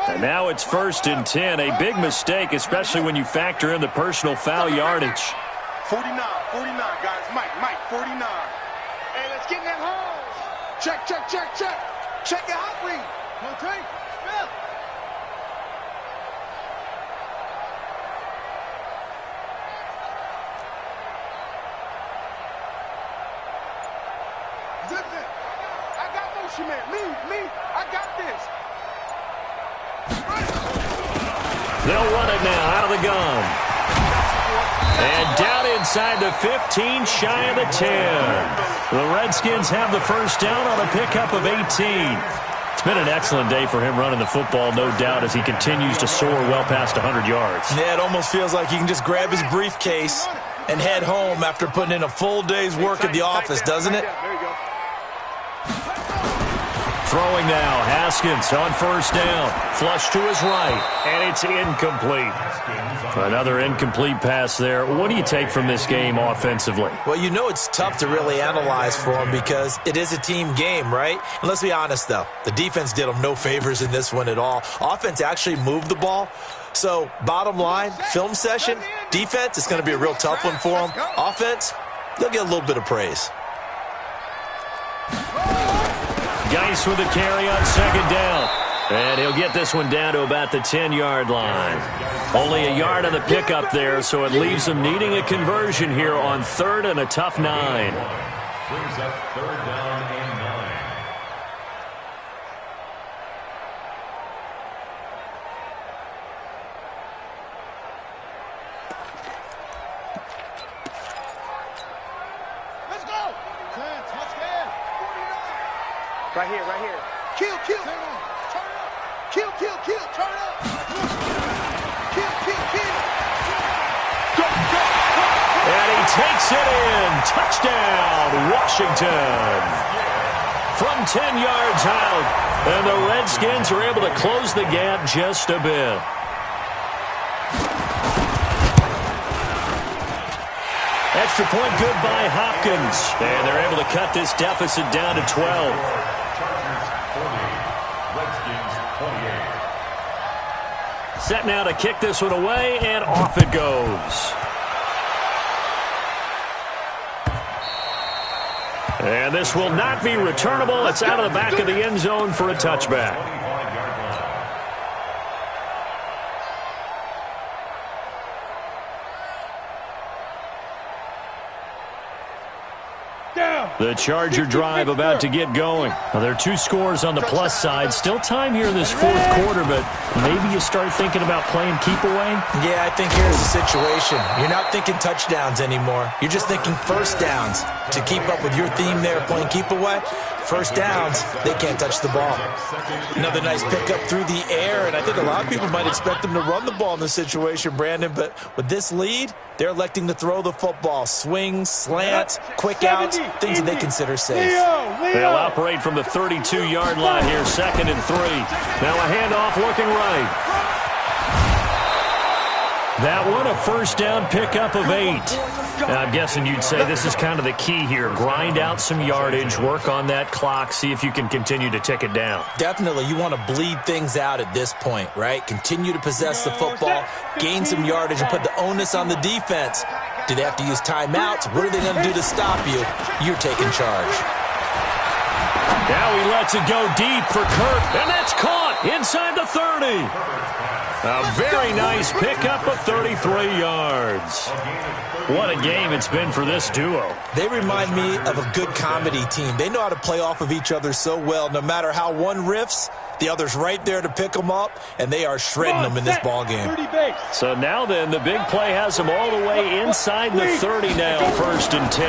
And now it's 1st and 10. A big mistake, especially when you factor in the personal foul yardage. 49, guys. Mike, 49. Hey, let's get in that hole. Check, check, check, check. Check your hot read. Rotate, spell. Zip it. I got motion, man. Me, I got this. They'll run it now out of the gun. And down inside the 15, shy of the 10. The Redskins have the 1st down on a pickup of 18. It's been an excellent day for him running the football, no doubt, as he continues to soar well past 100 yards. Yeah, it almost feels like he can just grab his briefcase and head home after putting in a full day's work at the office, doesn't it? There you go. Throwing now, Haskins on 1st down. Flush to his right, and it's incomplete. Another incomplete pass there. What do you take from this game offensively? Well, you know it's tough to really analyze for him because it is a team game, right? And let's be honest, though. The defense did them no favors in this one at all. Offense actually moved the ball. So, bottom line, film session, defense, it's going to be a real tough one for them. Offense, they'll get a little bit of praise. Geis with a carry on 2nd down. And he'll get this one down to about the 10-yard line. Only a yard on the pickup there, so it leaves him needing a conversion here on 3rd and a tough 9. Brings up 3rd down and 9. Let's go. Touchdown. 49. Right here. Kill. Turn up. Kill. Turn up. Kill. Go. And he takes it in. Touchdown, Washington. From 10 yards out. And the Redskins are able to close the gap just a bit. Extra point good by Hopkins. And they're able to cut this deficit down to 12. Set now to kick this one away, and off it goes. And this will not be returnable. It's out of the back of the end zone for a touchback. The Charger drive about to get going. Well, there are 2 scores on the plus side. Still time here in this fourth quarter, but maybe you start thinking about playing keep away? Yeah, I think here's the situation. You're not thinking touchdowns anymore. You're just thinking first downs. To keep up with your theme there, playing keep away, first downs, they can't touch the ball. Another nice pickup through the air, and I think a lot of people might expect them to run the ball in this situation, Brandon, but with this lead, they're electing to throw the football. Swings, slants, quick outs, things that they consider safe. They'll operate from the 32-yard line here, 2nd and 3. Now a handoff looking right. That one, a first down pickup of 8. Now, I'm guessing you'd say this is kind of the key here. Grind out some yardage, work on that clock, see if you can continue to tick it down. Definitely. You want to bleed things out at this point, right? Continue to possess the football, gain some yardage, and put the onus on the defense. Do they have to use timeouts? What are they going to do to stop you? You're taking charge. Now he lets it go deep for Kirk, and that's caught inside the 30. A very nice pickup of 33 yards. What a game it's been for this duo. They remind me of a good comedy team. They know how to play off of each other so well. No matter how one riffs, the other's right there to pick them up, and they are shredding them in this ballgame. So now then, the big play has them all the way inside the 30 now, 1st and 10.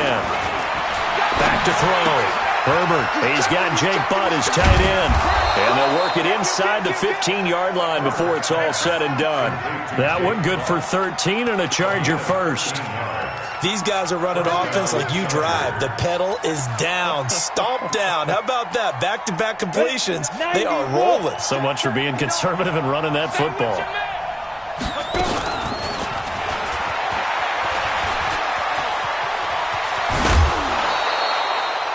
Back to throw. Herbert, he's got Jake Butt as tight end. And they'll work it inside the 15-yard line before it's all said and done. That one good for 13 and a Charger first. These guys are running offense like you drive. The pedal is down, stomp down. How about that? Back-to-back completions. They are rolling. So much for being conservative and running that football.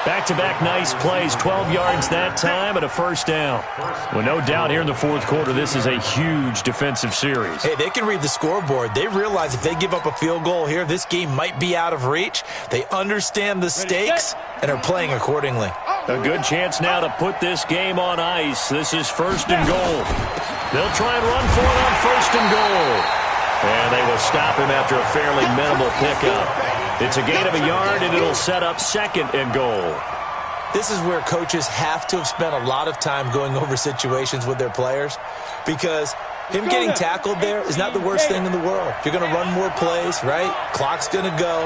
Back-to-back nice plays, 12 yards that time and a first down. Well, no doubt here in the fourth quarter, this is a huge defensive series. Hey, they can read the scoreboard. They realize if they give up a field goal here, this game might be out of reach. They understand the stakes and are playing accordingly. A good chance now to put this game on ice. This is 1st and goal. They'll try and run for it on 1st and goal. And they will stop him after a fairly minimal pickup. It's a gain of a yard, and it'll set up 2nd and goal. This is where coaches have to have spent a lot of time going over situations with their players, because him getting tackled there is not the worst thing in the world. You're going to run more plays, right? Clock's going to go.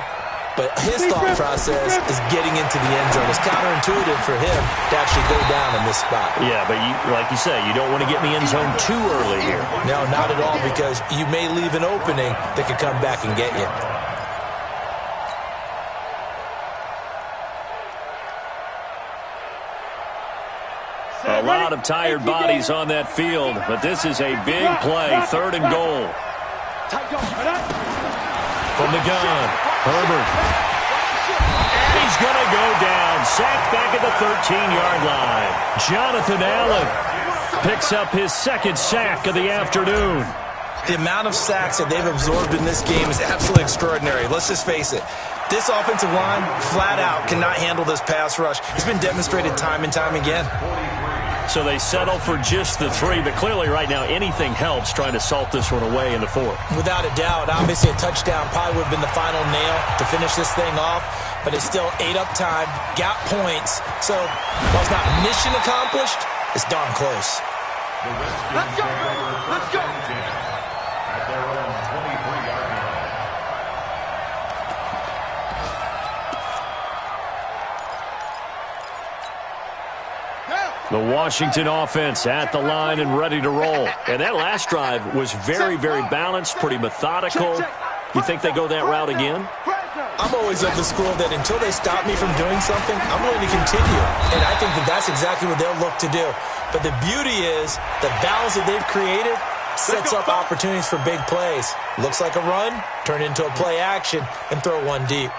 But his thought process is getting into the end zone. It's counterintuitive for him to actually go down in this spot. Yeah, but like you say, you don't want to get in the end zone too early here. No, not at all, because you may leave an opening that could come back and get you. A lot of tired bodies on that field, but this is a big play, 3rd and goal. From the gun, Herbert. And he's going to go down, sacked back at the 13-yard line. Jonathan Allen picks up his 2nd sack of the afternoon. The amount of sacks that they've absorbed in this game is absolutely extraordinary. Let's just face it. This offensive line, flat out, cannot handle this pass rush. It's been demonstrated time and time again. So they settle for just the 3, but clearly right now anything helps trying to salt this one away in the 4th. Without a doubt, obviously a touchdown probably would have been the final nail to finish this thing off, but it's still 8 up time, got points. So while it's not mission accomplished, it's darn close. Let's go, let's go. At their own 23-yard line. The Washington offense at the line and ready to roll. And that last drive was very, very balanced, pretty methodical. You think they go that route again? I'm always of the school that until they stop me from doing something, I'm going to continue. And I think that that's exactly what they'll look to do. But the beauty is the balance that they've created sets up opportunities for big plays. Looks like a run, turn into a play action, and throw one deep.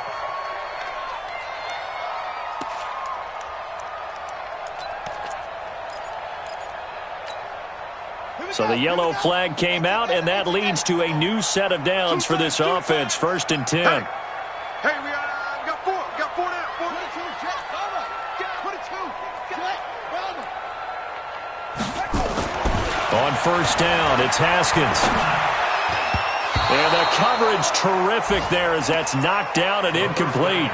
So the yellow flag came out, and that leads to a new set of downs for this offense. 1st and 10. Hey, we got 4. We got 4 down. 4 down. On first down, it's Haskins. And the coverage terrific there as that's knocked down and incomplete.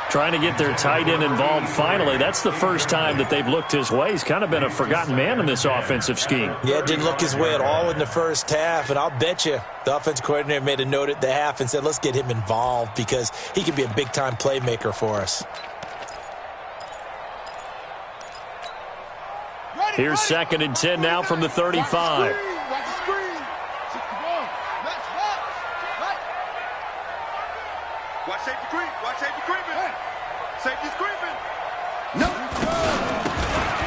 Trying to get their tight end involved finally. That's the first time that they've looked his way. He's kind of been a forgotten man in this offensive scheme. Yeah, didn't look his way at all in the first half. And I'll bet you the offensive coordinator made a note at the half and said, let's get him involved because he could be a big-time playmaker for us. Here's 2nd and 10 now from the 35. Watch safety creep. Watch safety creeping. Safety's creeping. No.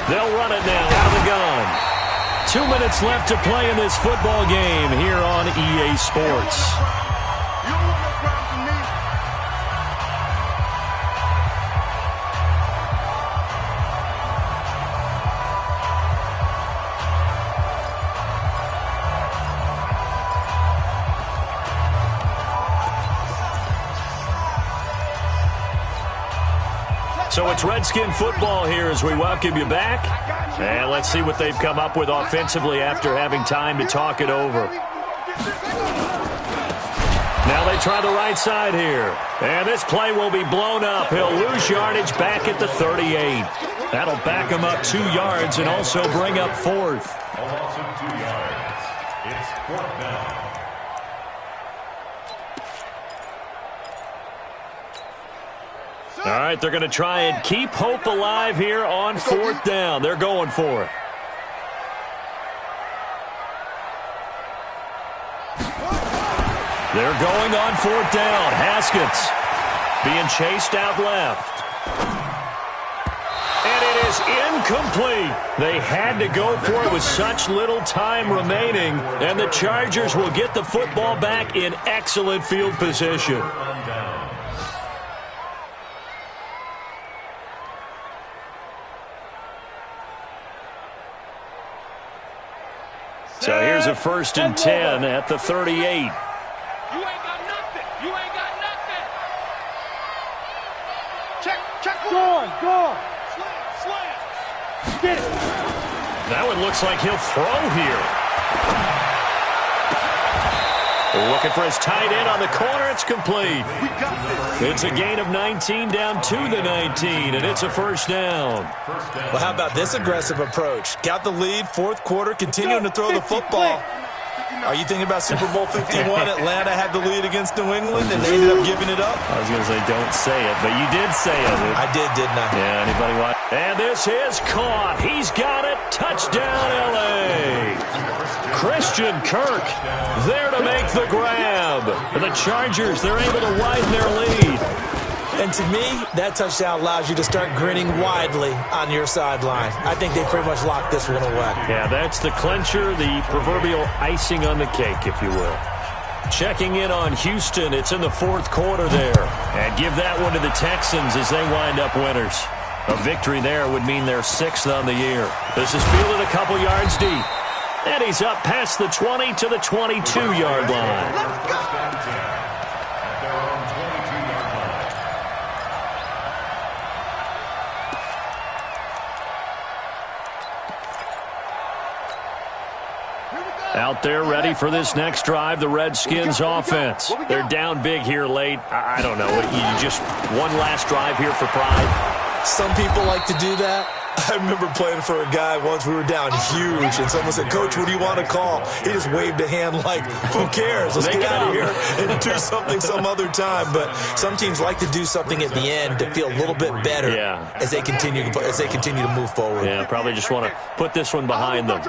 They'll run it now out of the gun. 2 minutes left to play in this football game here on EA Sports. You don't want no problem from me. So it's Redskin football here as we welcome you back. And let's see what they've come up with offensively after having time to talk it over. Now they try the right side here. And this play will be blown up. He'll lose yardage back at the 38. That'll back him up 2 yards and also bring up 4th. A loss of 2 yards. It's 4th down. All right, they're going to try and keep hope alive here on 4th down. They're going for it. They're going on 4th down. Haskins being chased out left. And it is incomplete. They had to go for it with such little time remaining. And the Chargers will get the football back in excellent field position. So here's a 1st and 10 at the 38. You ain't got nothing. You ain't got nothing. Check. Go on. Slam. Get it. That one looks like he'll throw here. Looking for his tight end on the corner. It's complete. It's a gain of 19 down to the 19, and it's a 1st down. Well, how about this aggressive approach? Got the lead, 4th quarter, continuing to throw the football. Are you thinking about Super Bowl 51? Atlanta had the lead against New England, and they ended up giving it up? I was going to say don't say it, but you did say it. I did, didn't I? Yeah, anybody watch? And this is caught. He's got it. Touchdown, L.A. Christian Kirk there to make the grab. And the Chargers, they're able to widen their lead. And to me, that touchdown allows you to start grinning widely on your sideline. I think they pretty much locked this one away. Yeah, that's the clincher, the proverbial icing on the cake, if you will. Checking in on Houston, it's in the 4th quarter there. And give that one to the Texans as they wind up winners. A victory there would mean they're 6th on the year. This is fielded a couple yards deep. And he's up past the 20 to the 22-yard line. Let's go! At their own 22-yard line. Out there ready for this next drive, the Redskins offense. They're down big here late. I don't know. You just one last drive here for pride? Some people like to do that. I remember playing for a guy once. We were down huge, and someone said, "Coach, what do you want to call?" He just waved a hand like, "Who cares? Let's get out of here and do something some other time." But some teams like to do something at the end to feel a little bit better as they continue to move forward. Yeah, probably just want to put this one behind them.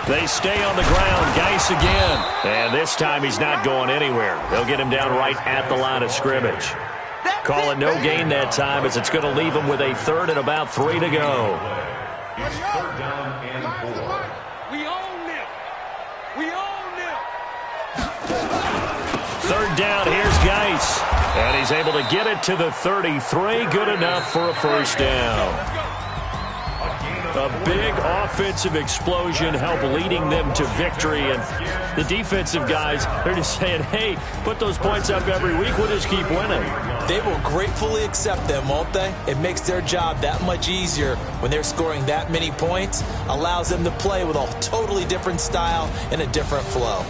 They stay on the ground. Geis again. And this time he's not going anywhere. They'll get him down right at the line of scrimmage. Call it no gain that time as it's going to leave him with a 3rd and about 3 to go. It's 3rd down and 4. We own them. We own them. 3rd down, here's Geis. And he's able to get it to the 33. Good enough for a 1st down. A gain of A big offensive explosion helped leading them to victory. And the defensive guys, they're just saying, hey, put those points up every week. We'll just keep winning. They will gratefully accept them, won't they? It makes their job that much easier when they're scoring that many points. Allows them to play with a totally different style and a different flow.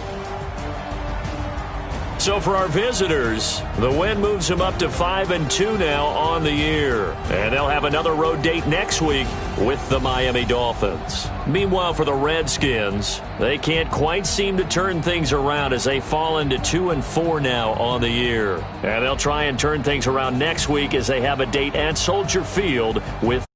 So for our visitors, the win moves them up to 5-2 now on the year. And they'll have another road date next week with the Miami Dolphins. Meanwhile, for the Redskins, they can't quite seem to turn things around as they fall into 2-4 now on the year. And they'll try and turn things around next week as they have a date at Soldier Field with